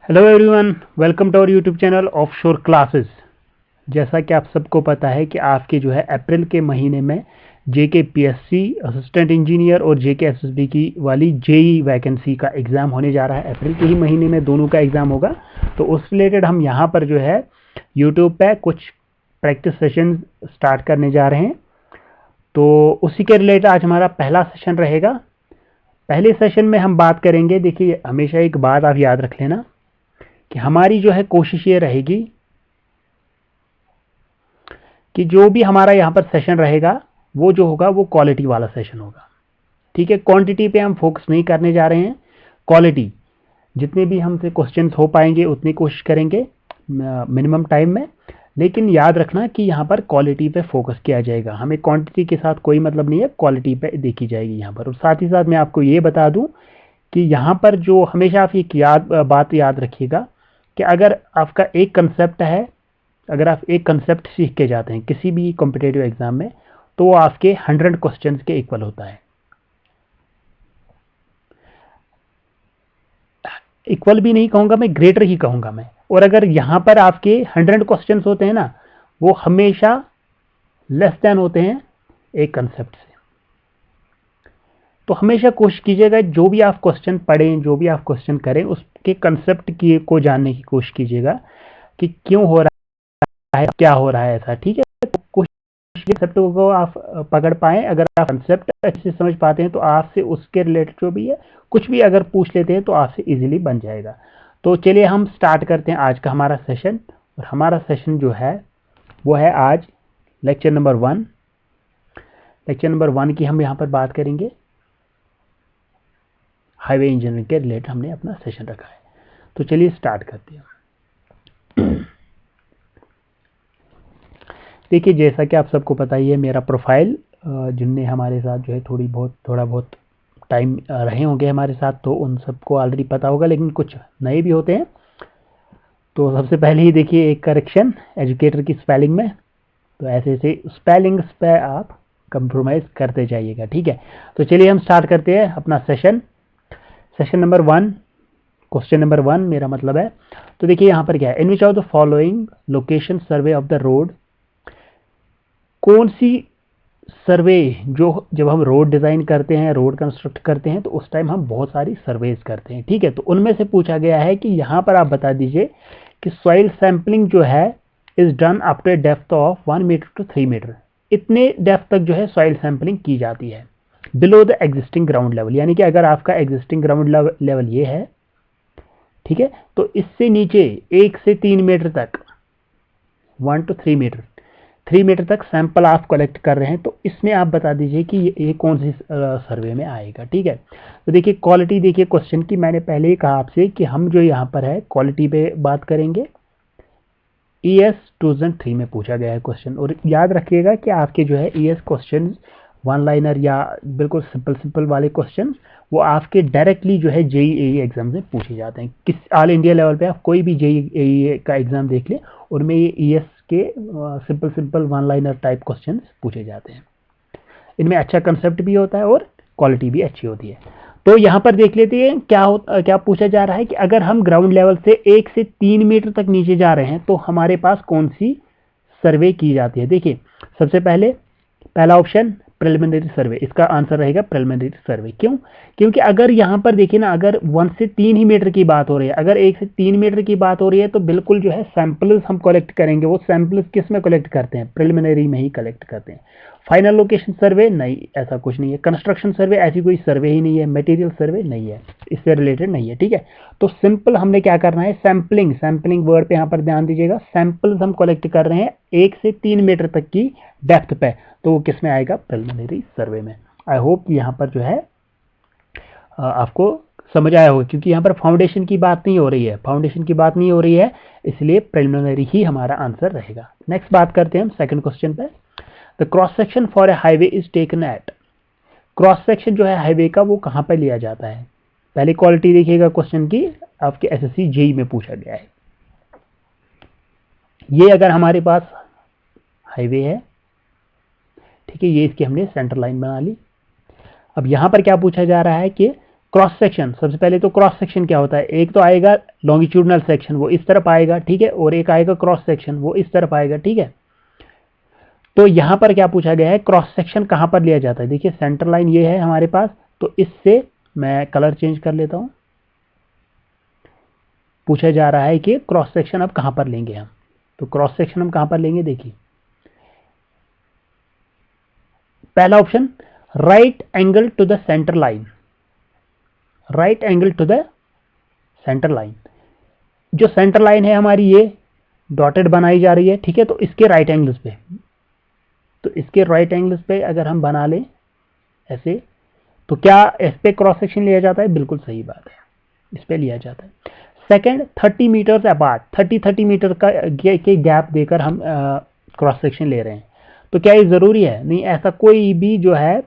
Hello everyone, welcome to our YouTube channel offshore classes. जैसा कि आप सबको पता है कि आपके जो है अप्रैल के महीने में जेके पीएससी असिस्टेंट इंजीनियर और जेके एसएसबी की वाली जेई वैकेंसी का एग्ज़ाम होने जा रहा है। अप्रैल के ही महीने में दोनों का एग्ज़ाम होगा। तो उस रिलेटेड हम यहाँ पर जो है यूट्यूब पे कुछ प्रैक्टिस सेशन स्टार्ट करने जा रहे हैं। तो उसी के रिलेटेड आज हमारा पहला सेशन रहेगा। पहले सेशन में हम बात करेंगे, देखिए हमेशा एक बात आप याद रख लेना कि हमारी जो है कोशिश ये रहेगी कि जो भी हमारा यहाँ पर सेशन रहेगा वो जो होगा वो क्वालिटी वाला सेशन होगा। ठीक है, क्वांटिटी पे हम फोकस नहीं करने जा रहे हैं, क्वालिटी। जितने भी हमसे क्वेश्चंस हो पाएंगे उतनी कोशिश करेंगे मिनिमम टाइम में, लेकिन याद रखना कि यहाँ पर क्वालिटी पे फोकस किया जाएगा। हमें क्वांटिटी के साथ कोई मतलब नहीं है, क्वालिटी पे देखी जाएगी यहाँ पर। और साथ ही साथ मैं आपको ये बता दूं कि यहाँ पर जो हमेशा आप एक बात याद रखिएगा कि अगर आपका एक कंसेप्ट है, अगर आप एक कंसेप्ट सीख के जाते हैं किसी भी कॉम्पिटेटिव एग्जाम में, तो वो आपके 100 क्वेश्चंस के इक्वल होता है। इक्वल भी नहीं कहूंगा मैं, ग्रेटर ही कहूंगा मैं। और अगर यहां पर आपके 100 क्वेश्चंस होते हैं ना, वो हमेशा लेस देन होते हैं एक कंसेप्ट से। तो हमेशा कोशिश कीजिएगा जो भी आप क्वेश्चन पढ़ें, जो भी आप क्वेश्चन करें, उसके कंसेप्ट की को जानने की कोशिश कीजिएगा कि क्यों हो रहा है, क्या हो रहा है ऐसा। ठीक है, तो कोशिश कंसेप्ट को आप पकड़ पाएं। अगर आप कंसेप्ट अच्छे से समझ पाते हैं तो आपसे उसके रिलेटेड जो भी है कुछ भी अगर पूछ लेते हैं तो आपसे इजीली बन जाएगा। तो चलिए हम स्टार्ट करते हैं आज का हमारा सेशन। और हमारा सेशन जो है वो है आज लेक्चर नंबर 1। लेक्चर नंबर 1 की हम यहाँ पर बात करेंगे। हाईवे इंजीनियरिंग के रिलेटेड हमने अपना सेशन रखा है। तो चलिए स्टार्ट करते हैं। देखिए, जैसा कि आप सबको पता ही है, मेरा प्रोफाइल जिनने हमारे साथ जो है थोड़ा बहुत टाइम रहे होंगे हमारे साथ, तो उन सबको ऑलरेडी पता होगा, लेकिन कुछ नए भी होते हैं। तो सबसे पहले ही देखिए एक करेक्शन एजुकेटर की स्पेलिंग में। तो ऐसे ऐसे स्पेलिंग्स पे आप कंप्रोमाइज़ करते जाइएगा। ठीक है, तो चलिए हम स्टार्ट करते हैं अपना session. Session number 1, question number 1 मेरा मतलब है। तो देखिए यहाँ पर क्या है, in which of the following location survey of the road, कौन सी सर्वे, जो जब हम रोड डिज़ाइन करते हैं, रोड कंस्ट्रक्ट करते हैं, तो उस टाइम हम बहुत सारी सर्वेज करते हैं। ठीक है, तो उनमें से पूछा गया है कि यहाँ पर आप बता दीजिए कि सॉइल सैंपलिंग जो है is done up to depth of 1 metre to 3 metre. इतने डेप्थ तक जो है सॉइल सैंपलिंग की जाती है below the existing ground level. यानी कि अगर आपका एग्जिस्टिंग ग्राउंड लेवल ये है, ठीक है, तो इससे नीचे 1 से 3 मीटर तक, 1 टू 3 मीटर, 3 मीटर तक सैंपल आप कलेक्ट कर रहे हैं, तो इसमें आप बता दीजिए कि ये कौन सी सर्वे में आएगा। ठीक है, तो देखिए क्वालिटी, देखिए क्वेश्चन की मैंने पहले ही कहा आपसे कि हम जो यहाँ पर है क्वालिटी पे बात करेंगे। ES 2003 में पूछा गया है क्वेश्चन। और याद रखिएगा कि आपके जो है ES क्वेश्चन वन लाइनर या बिल्कुल सिंपल सिंपल वाले क्वेश्चन वो आपके डायरेक्टली जो है जेईई एग्जाम से पूछे जाते हैं। किस ऑल इंडिया लेवल पे आप कोई भी जेईई का एग्जाम देख ले, उनमें ये ES के simple simple one liner type question पूछे जाते हैं। इनमें अच्छा कंसेप्ट भी होता है और क्वालिटी भी अच्छी होती है। तो यहाँ पर देख लेते हैं क्या पूछा जा रहा है कि अगर हम ग्राउंड लेवल से 1 से 3 मीटर तक नीचे जा रहे हैं तो हमारे पास कौन सी सर्वे की जाती है। देखिए सबसे पहले पहला ऑप्शन प्रिलिमिनरी सर्वे, इसका आंसर रहेगा प्रिलिमिनरी सर्वे। क्यों? क्योंकि अगर यहाँ पर देखिए ना, अगर 1 से 3 ही मीटर की बात हो रही है, अगर 1 से 3 मीटर की बात हो रही है, तो बिल्कुल जो है सैंपल्स हम कलेक्ट करेंगे। वो सैंपल्स किस में कलेक्ट करते हैं? प्रिलिमिनरी में ही कलेक्ट करते हैं। फाइनल लोकेशन सर्वे नहीं, ऐसा कुछ नहीं है। कंस्ट्रक्शन सर्वे ऐसी कोई सर्वे ही नहीं है। मटेरियल सर्वे नहीं है, इससे रिलेटेड नहीं है। ठीक है, तो सिंपल हमने क्या करना है, सैंपलिंग, सैंपलिंग वर्ड पे यहाँ पर ध्यान दीजिएगा। सैंपल्स हम कलेक्ट कर रहे हैं 1 से 3 मीटर तक की डेप्थ पे, तो वो किस में आएगा? प्रिलिमिनरी सर्वे में। आई होप यहाँ पर जो है आपको समझ आया होगा, क्योंकि यहाँ पर फाउंडेशन की बात नहीं हो रही है, फाउंडेशन की बात नहीं हो रही है, इसलिए प्रिलिमिनरी ही हमारा आंसर रहेगा। नेक्स्ट बात करते हैं हम सेकंड क्वेश्चन पे। The cross section for a highway is taken at, cross section जो है हाईवे का वो कहाँ पर लिया जाता है? पहले क्वालिटी देखिएगा क्वेश्चन की, आपके एसएससी जेई में पूछा गया है। ये अगर हमारे पास हाईवे है, ठीक है, ये इसकी हमने सेंटर लाइन बना ली। अब यहां पर क्या पूछा जा रहा है कि क्रॉस सेक्शन, सबसे पहले तो क्रॉस सेक्शन क्या होता है, एक तो आएगा लॉन्गिट्यूडनल सेक्शन वो इस तरफ आएगा, ठीक है, और एक आएगा क्रॉस सेक्शन वो इस तरफ आएगा, ठीक है। तो यहां पर क्या पूछा गया है, क्रॉस सेक्शन कहां पर लिया जाता है। देखिए सेंटर लाइन ये है हमारे पास, तो इससे मैं कलर चेंज कर लेता हूं। पूछा जा रहा है कि क्रॉस सेक्शन अब कहां पर लेंगे हम, तो क्रॉस सेक्शन हम कहां पर लेंगे। देखिए पहला option, right angle to the centre line, right angle to the centre line. जो सेंटर लाइन है हमारी ये डॉटेड बनाई जा रही है, ठीक है, तो इसके राइट एंगल्स पे, तो इसके राइट एंगल्स पे अगर हम बना लें ऐसे, तो क्या इस पे क्रॉस सेक्शन लिया जाता है, बिल्कुल सही बात है, इस पे लिया जाता है। सेकंड, 30 मीटर अपार्ट, 30 मीटर का के गैप देकर हम क्रॉस सेक्शन ले रहे हैं, तो क्या ये जरूरी है, नहीं, ऐसा कोई भी जो है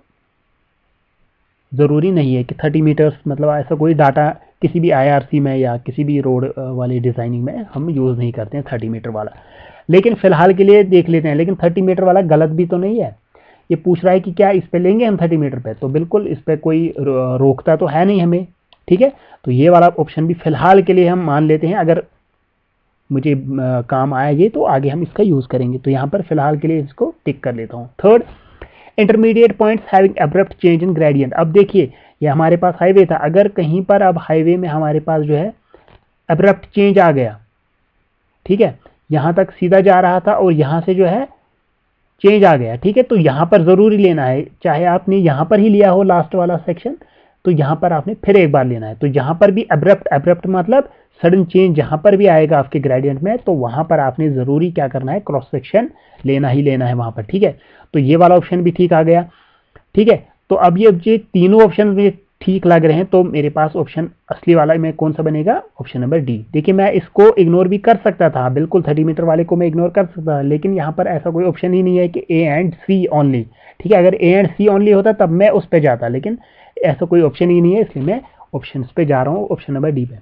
जरूरी नहीं है कि 30 मीटर्स, मतलब ऐसा कोई डाटा किसी भी आईआरसी में या किसी भी रोड वाली डिजाइनिंग में हम यूज नहीं करते हैं 30 मीटर वाला, लेकिन फिलहाल के लिए देख लेते हैं। लेकिन 30 मीटर वाला गलत भी तो नहीं है, ये पूछ रहा है कि क्या इस पे लेंगे हम 30 मीटर पे, तो बिल्कुल इस पे कोई रोकता तो है नहीं हमें, ठीक है। तो ये वाला ऑप्शन भी फिलहाल के लिए हम मान लेते हैं, अगर मुझे काम आएगी तो आगे हम इसका यूज करेंगे, तो यहाँ पर फिलहाल के लिए इसको टिक कर लेता हूँ। Third, intermediate points having abrupt change in gradient. अब देखिए ये हमारे पास हाईवे था, अगर कहीं पर अब हाईवे में हमारे पास जो है अब्रप्ट चेंज आ गया, ठीक है, यहां तक सीधा जा रहा था और यहां से जो है चेंज आ गया, ठीक है, तो यहां पर जरूरी लेना है, चाहे आपने यहां पर ही लिया हो लास्ट वाला सेक्शन, तो यहां पर आपने फिर एक बार लेना है। तो यहां पर भी अब्रप्ट, अब्रप्ट मतलब सडन चेंज जहां पर भी आएगा आपके ग्रेडियंट में, तो वहां पर आपने जरूरी क्या करना है, क्रॉस सेक्शन लेना ही लेना है वहां पर, ठीक है। तो ये वाला ऑप्शन भी ठीक आ गया, ठीक है। तो अब ये तीनों ऑप्शन मुझे ठीक लग रहे हैं, तो मेरे पास ऑप्शन असली वाला में कौन सा बनेगा, ऑप्शन नंबर डी। देखिए मैं इसको इग्नोर भी कर सकता था, बिल्कुल 30 मीटर वाले को मैं इग्नोर कर सकता था, लेकिन यहाँ पर ऐसा कोई ऑप्शन ही नहीं है कि ए एंड सी ओनली, ठीक है। अगर ए एंड सी ओनली होता तब मैं उस पर जाता, लेकिन ऐसा कोई ऑप्शन ही नहीं है, इसलिए मैं ऑप्शन पे जा रहा हूँ, ऑप्शन नंबर डी पे।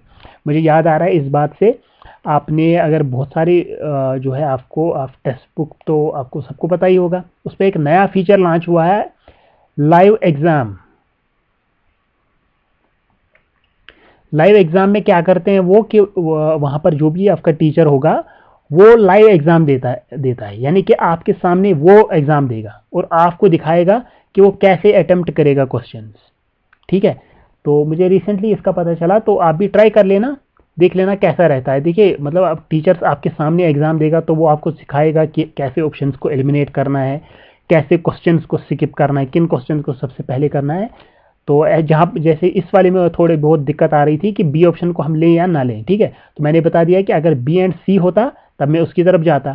मुझे याद आ रहा है इस बात से, आपने अगर बहुत सारी जो है आपको आप टेक्स्ट बुक तो आपको सबको पता ही होगा, उस पर एक नया फीचर लॉन्च हुआ है, लाइव एग्जाम। लाइव एग्जाम में क्या करते हैं वो कि वहां पर जो भी आपका टीचर होगा वो लाइव एग्जाम देता है, यानी कि आपके सामने वो एग्जाम देगा और आपको दिखाएगा कि वो कैसे अटेम्प्ट करेगा क्वेश्चंस, ठीक है। तो मुझे रिसेंटली इसका पता चला, तो आप भी ट्राई कर लेना, देख लेना कैसा रहता है। देखिए मतलब अब टीचर्स आपके सामने एग्जाम देगा तो वो आपको सिखाएगा कि कैसे ऑप्शंस को एलिमिनेट करना है, कैसे क्वेश्चंस को स्किप करना है, किन क्वेश्चंस को सबसे पहले करना है। तो जहाँ जैसे इस वाले में थोड़ी बहुत दिक्कत आ रही थी कि बी ऑप्शन को हम लें या ना लें, ठीक है, तो मैंने बता दिया कि अगर बी एंड सी होता तब मैं उसकी तरफ जाता,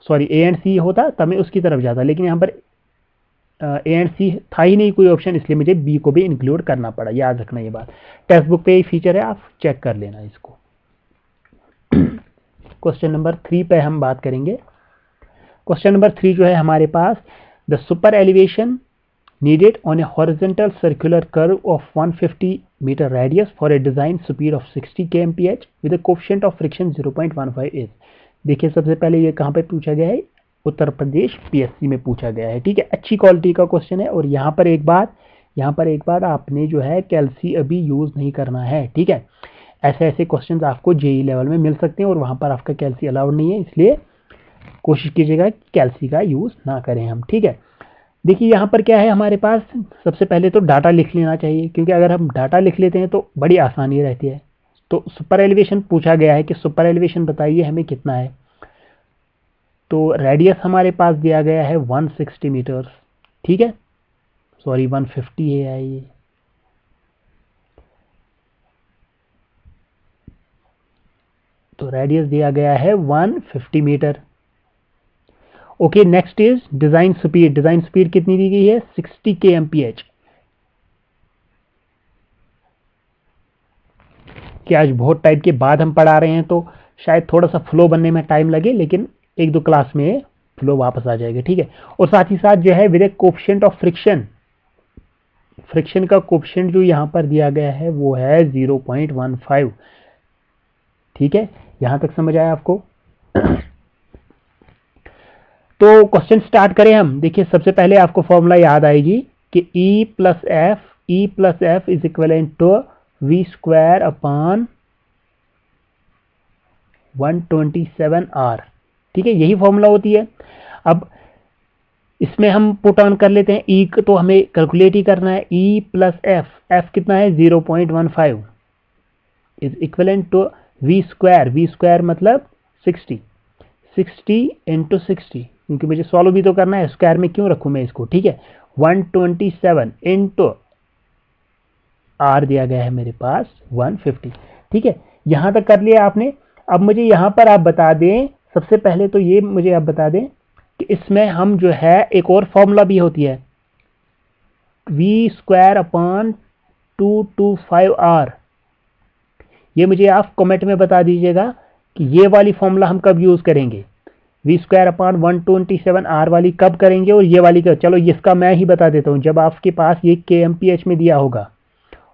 सॉरी ए एंड सी होता तब मैं उसकी तरफ जाता, लेकिन यहाँ पर ए एंड सी था ही नहीं कोई ऑप्शन, इसलिए मुझे बी को भी इंक्लूड करना पड़ा। याद रखना ये बात, टेक्स्ट बुक पे ही फीचर है, आप चेक कर लेना इसको। क्वेश्चन नंबर 3 पे हम बात करेंगे। क्वेश्चन नंबर 3 जो है हमारे पास, the super elevation needed on a horizontal circular curve of 150 meter radius for a design speed of 60 kmph with a coefficient of friction 0.15 is। देखिए सबसे पहले ये कहाँ पे पूछा गया है, उत्तर प्रदेश पीएससी में पूछा गया है, ठीक है। अच्छी क्वालिटी का क्वेश्चन है, और यहाँ पर एक बात आपने जो है कैल्सी अभी यूज नहीं करना है, ठीक है। ऐसे क्वेश्चन आपको जेई लेवल में मिल सकते हैं और वहां पर आपका कैल्सी अलाउड नहीं है, इसलिए कोशिश कीजिएगा कि कैल्सी का यूज ना करें हम, ठीक है। देखिए यहाँ पर क्या है हमारे पास, सबसे पहले तो डाटा लिख लेना चाहिए, क्योंकि अगर हम डाटा लिख लेते हैं तो बड़ी आसानी रहती है। तो सुपर एलिवेशन पूछा गया है कि सुपर एलिवेशन बताइए हमें कितना है, तो रेडियस हमारे पास दिया गया है 160 मीटर्स, ठीक है, सॉरी 150 है ये, तो रेडियस दिया गया है 150 metre. Okay, next is design speed. Design speed कितनी दी गई है, 60 kmph। कि आज बहुत टाइप के बाद हम पढ़ा रहे हैं तो शायद थोड़ा सा फ्लो बनने में टाइम लगे, लेकिन एक दो क्लास में फ्लो वापस आ जाएगा, ठीक है। और साथ ही साथ जो है with A coefficient of friction, friction का कोफिशिएंट जो यहां पर दिया गया है वो है 0.15, ठीक है। यहां तक समझ आया आपको। तो क्वेश्चन स्टार्ट करें हम। देखिए सबसे पहले आपको फॉर्मूला याद आएगी कि E plus f E plus f is equivalent to v square upon 127R। ठीक है, यही फॉर्मूला होती है। अब इसमें हम पुट ऑन कर लेते हैं, ई तो हमें कैलकुलेट ही करना है। ई प्लस एफ कितना है 0.15 is equivalent to v square मतलब 60 इंटू 60, क्योंकि मुझे सॉल्व भी तो करना है, स्क्वायर में क्यों रखूं मैं इसको। ठीक है, 127 इंटू आर दिया गया है मेरे पास 150। ठीक है, यहां तक कर लिया आपने। अब मुझे यहां पर आप बता दें, सबसे पहले तो ये मुझे आप बता दें कि इसमें हम जो है एक और फॉर्मूला भी होती है, वी स्क्वायर अपॉन 225R। ये मुझे आप कमेंट में बता दीजिएगा कि ये वाली फॉर्मूला हम कब यूज करेंगे, वी स्क्वायर अपॉन 127R वाली कब करेंगे और ये वाली कब। चलो इसका मैं ही बता देता हूं, जब आपके पास ये kmph में दिया होगा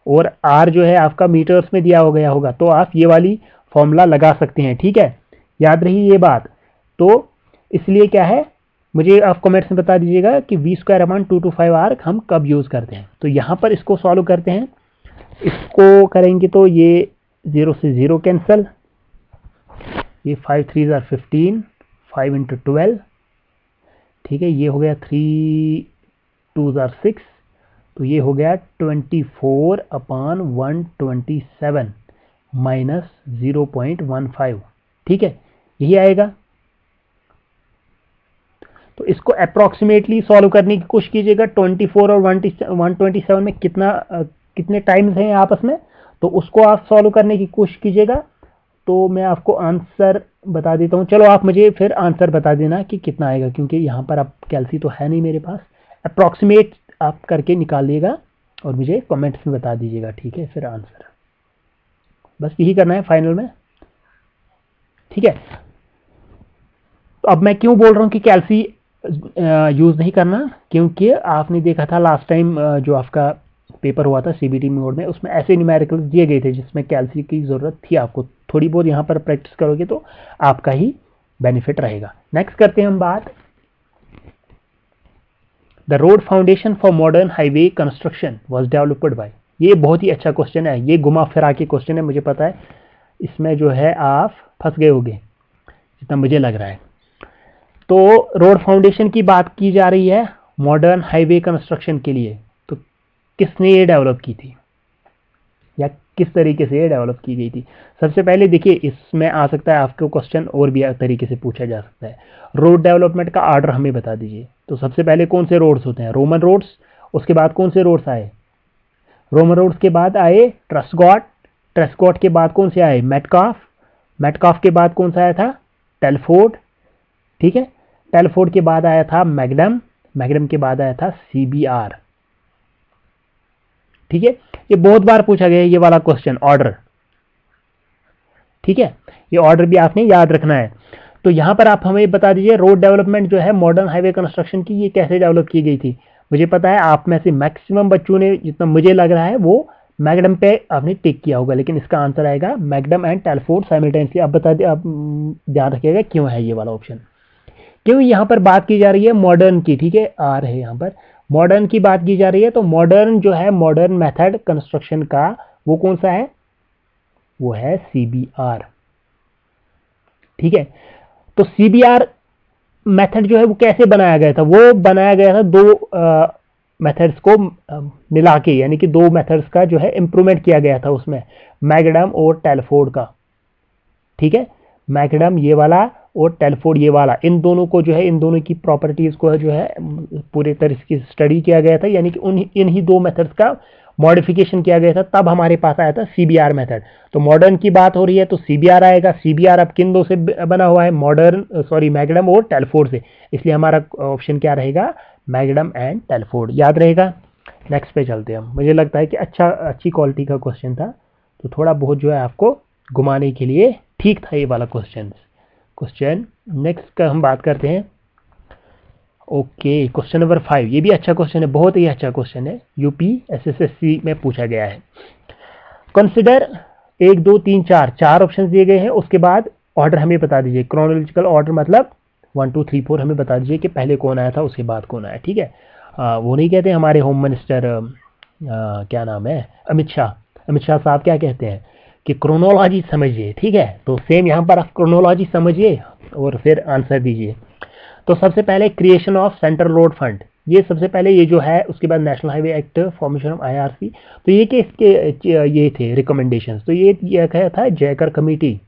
और R जो है आपका मीटर्स में दिया हो गया होगा, तो आप ये वाली फॉर्मूला लगा सकते हैं। ठीक है, याद रही ये बात। तो इसलिए क्या है, मुझे आप कमेंट्स में बता दीजिएगा कि वी स्क्वायर अपॉन 225R हम कब यूज करते हैं। तो यहां पर इसको सॉल्व करते हैं। इसको करेंगे तो ये 0 से 0 कैंसल, ये 5 3 जार 15, 5 इंटू 12। ठीक है, ये हो गया 3 2 जार 6, तो ये हो गया 24 अपॉन 127 माइनस 0.15। ठीक है, यही आएगा। तो इसको अप्रोक्सीमेटली सॉल्व करने की कोशिश कीजिएगा। 24 और 127 में कितने टाइम्स हैं आपस में, तो उसको आप सॉल्व करने की कोशिश कीजिएगा। तो मैं आपको आंसर बता देता हूं। चलो आप मुझे फिर आंसर बता देना कि कितना आएगा, क्योंकि यहां पर अब कैलसी तो है नहीं मेरे पास। अप्रोक्सीमेट आप करके निकालिएगा और मुझे कमेंट्स में बता दीजिएगा। ठीक है, फिर आंसर बस यही करना है फाइनल में। ठीक है, तो अब मैं क्यों बोल रहा हूं कि कैलसी यूज नहीं करना, क्योंकि आपने देखा था लास्ट टाइम जो आपका पेपर हुआ था सीबीटी मोड में, उसमें ऐसे न्यूमेरिकल्स दिए गए थे जिसमें कैलसी की जरूरत थी आपको। थोड़ी बहुत यहां पर प्रैक्टिस करोगे तो आपका ही बेनिफिट रहेगा। नेक्स्ट करते हैं हम बात, the road foundation for modern highway construction was developed by. ये बहुत ही अच्छा क्वेश्चन है, ये घुमा फिरा के क्वेश्चन है, मुझे पता है इसमें जो है आप फंस गए होंगे जितना मुझे लग रहा है। तो रोड फाउंडेशन की बात की जा रही है मॉडर्न हाईवे कंस्ट्रक्शन के लिए, तो किसने ये डेवलप की थी या किस तरीके से ये डेवलप की गई थी। सबसे पहले देखिए, इसमें आ सकता है आपको क्वेश्चन और भी तरीके से पूछा जा सकता है। रोड डेवलपमेंट का ऑर्डर हमें बता दीजिए। तो सबसे पहले कौन से रोड्स होते हैं, रोमन रोड्स। उसके बाद कौन से रोड्स आए, रोमन रोड्स के बाद आए ट्रस्कॉट, ट्रस्कॉट के बाद कौन से आए, मेटकाफ, मेटकाफ के बाद कौन सा आया था, टेलफोर्ड। ठीक है, टेलफोर्ड के बाद आया था मैगडम, मैगडम के बाद आया था सीबीआर। ठीक है, ये बहुत बार पूछा गया है ये वाला क्वेश्चन, ऑर्डर। ठीक है, ये ऑर्डर भी आपने याद रखना है। तो यहां पर आप हमें बता दीजिए रोड डेवलपमेंट जो है मॉडर्न हाईवे कंस्ट्रक्शन की, ये कैसे डेवलप की गई थी। मुझे पता है आप में से मैक्सिमम बच्चों ने, जितना मुझे लग रहा है, वो मैगडम पे आपने टिक किया होगा, लेकिन इसका आंसर आएगा मैगडम एंड टेलफोर्ड साइमल्टेनियसली। आप बता दें, आप ध्यान रखिएगा क्यों है ये वाला ऑप्शन, क्यों यहां पर बात की जा रही है मॉडर्न की। ठीक है, आ रहे यहां पर मॉडर्न की बात की जा रही है। तो मॉडर्न जो है, मॉडर्न मेथड कंस्ट्रक्शन का, वो कौन सा है, वो है सीबीआर। ठीक है, तो सीबीआर मेथड जो है वो कैसे बनाया गया था, वो बनाया गया था दो मेथड्स को मिला के, यानी कि दो मेथड्स का जो है इंप्रूवमेंट किया गया था उसमें, मैगडम और टेलफोर्ड का। ठीक है, मैगडम ये वाला और टेलफोर्ड ये वाला, इन दोनों को जो है, इन दोनों की प्रॉपर्टीज को जो है पूरे तरह से स्टडी किया गया था, यानी कि इन ही दो मेथड्स का मॉडिफिकेशन किया गया था, तब हमारे पास आया था सीबीआर मेथड। तो मॉडर्न की बात हो रही है तो सीबीआर आएगा। सीबीआर अब किन दो से बना हुआ है, मैगडम और टेलफोर्ड से, इसलिए हमारा ऑप्शन क्या रहेगा, मैगडम एंड टेलफोर्ड। याद रहेगा। नेक्स्ट पे चलते हैं हम। मुझे लगता है कि अच्छी क्वालिटी का क्वेश्चन था, तो थोड़ा बहुत जो है आपको घुमाने के लिए ठीक था ये वाला क्वेश्चन। नेक्स्ट का हम बात करते हैं। ओके, क्वेश्चन नंबर 5, ये भी अच्छा क्वेश्चन है, बहुत ही अच्छा क्वेश्चन है, यूपी एसएससी में पूछा गया है। कंसिडर 1 2 3 4 ऑप्शन दिए गए हैं, उसके बाद ऑर्डर हमें बता दीजिए, क्रोनोलॉजिकल ऑर्डर मतलब 1 2 3 4 हमें बता दीजिए कि पहले कौन आया था उसके बाद कौन आया। ठीक है, वो नहीं कहते हमारे होम मिनिस्टर क्या नाम है, अमित शाह साहब क्या कहते हैं कि क्रोनोलॉजी समझिए, ठीक है। तो सेम यहाँ पर आप क्रोनोलॉजी समझिए और फिर आंसर दीजिए। तो सबसे पहले creation of central road fund, ये सबसे पहले ये जो है, उसके बाद national highway act, formation of IRC. तो ये कि इसके ये थे रिकमेंडेशंस, तो ये क्या था, जयकर कमेटी,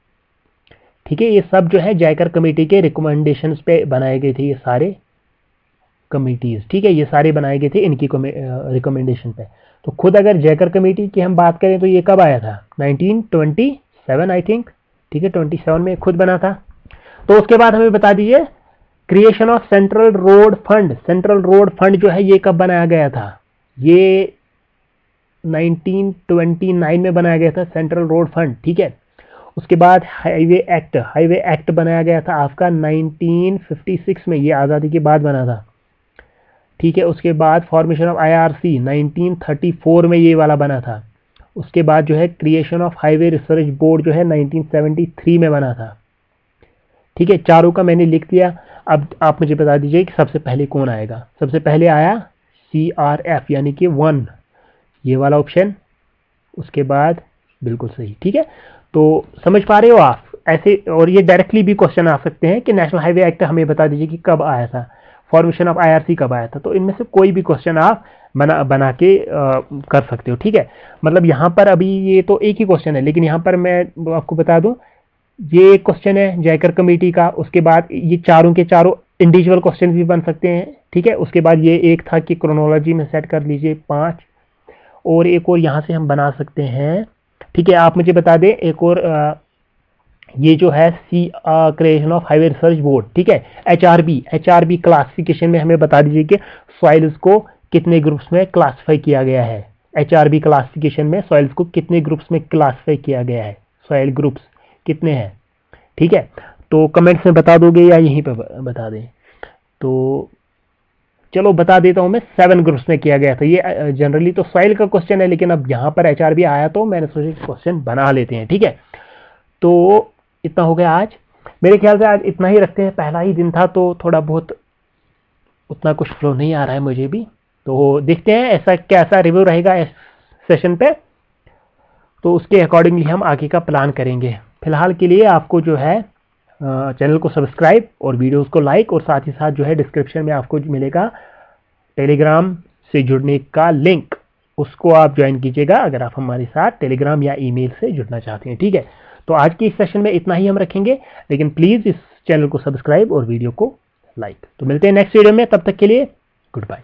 ठीक है। ये सब जो है जयकर कमेटी के रिकमेंडेशंस पे बनाए गए थे, ये सारे कमिटीज, ठीक है, ये सारे बनाए गए थे इनकी रिकमेंडेशन पे। तो खुद अगर जयकर कमेटी की हम बात करें तो ये कब आया था, 1927 आई थिंक, ठीक है, 27 में खुद बना था। तो उसके बाद हमें बता दीजिए creation of central road fund, central road fund जो है ये कब बनाया गया था, ये 1929 में बनाया गया था सेंट्रल रोड फंड, ठीक है। उसके बाद हाईवे एक्ट बनाया गया था आपका 1956 में, ये आज़ादी के बाद बना था, ठीक है। उसके बाद फॉर्मेशन ऑफ आईआरसी 1934 में ये वाला बना था। उसके बाद जो है creation of highway research board जो है 1973 में बना था, ठीक है। चारों का मैंने लिख दिया। अब आप मुझे बता दीजिए कि सबसे पहले कौन आएगा। सबसे पहले आया CRF यानी कि 1, ये वाला ऑप्शन। उसके बाद बिल्कुल सही, ठीक है। तो समझ पा रहे हो आप ऐसे, और ये डायरेक्टली भी क्वेश्चन आ सकते हैं कि नेशनल हाईवे एक्ट हमें बता दीजिए कि कब आया था, फॉर्मेशन ऑफ आईआरसी कब आया था। तो इनमें से कोई भी क्वेश्चन आप बना के कर सकते हो, ठीक है। मतलब यहाँ पर अभी ये तो एक ही क्वेश्चन है, लेकिन यहाँ पर मैं आपको बता दूं, ये एक क्वेश्चन है जयकर कमेटी का। उसके बाद ये चारों के चारों इंडिविजुअल क्वेश्चन भी बन सकते हैं, ठीक है। उसके बाद ये एक था कि क्रोनोलॉजी में सेट कर लीजिए 5, और एक और यहाँ से हम बना सकते हैं, ठीक है। आप मुझे बता दें एक और, ये जो है creation of highway research board, ठीक है। एचआरबी क्लासिफिकेशन में हमें बता दीजिए कि सॉइल्स को कितने ग्रुप्स में क्लासिफाई किया गया है। एचआरबी क्लासिफिकेशन में सॉइल्स को कितने ग्रुप्स में क्लासिफाई किया गया है, सॉइल ग्रुप्स कितने हैं, ठीक है। तो कमेंट्स में बता दोगे या यहीं पर बता दें, तो चलो बता देता हूं मैं, 7 ग्रुप्स में किया गया था। ये जनरली तो सॉइल का क्वेश्चन है, लेकिन अब यहां पर एचआरबी आया तो मैंने सोचा क्वेश्चन बना लेते हैं, ठीक है। तो इतना हो गया आज, मेरे ख्याल से आज इतना ही रखते हैं, पहला ही दिन था तो थोड़ा बहुत उतना कुछ फ्लो नहीं आ रहा है मुझे भी। तो देखते हैं ऐसा कैसा रिव्यू रहेगा इस सेशन पे, तो उसके अकॉर्डिंगली हम आगे का प्लान करेंगे। फिलहाल के लिए आपको जो है चैनल को सब्सक्राइब और वीडियोस को लाइक, और साथ ही साथ जो है डिस्क्रिप्शन में आपको मिलेगा टेलीग्राम से जुड़ने का लिंक, उसको आप ज्वाइन कीजिएगा अगर आप हमारे साथ टेलीग्राम या ईमेल से जुड़ना चाहते हैं, ठीक है। तो आज की इस सेशन में इतना ही हम रखेंगे, लेकिन प्लीज़ इस चैनल को सब्सक्राइब और वीडियो को लाइक। तो मिलते हैं नेक्स्ट वीडियो में, तब तक के लिए गुड बाय।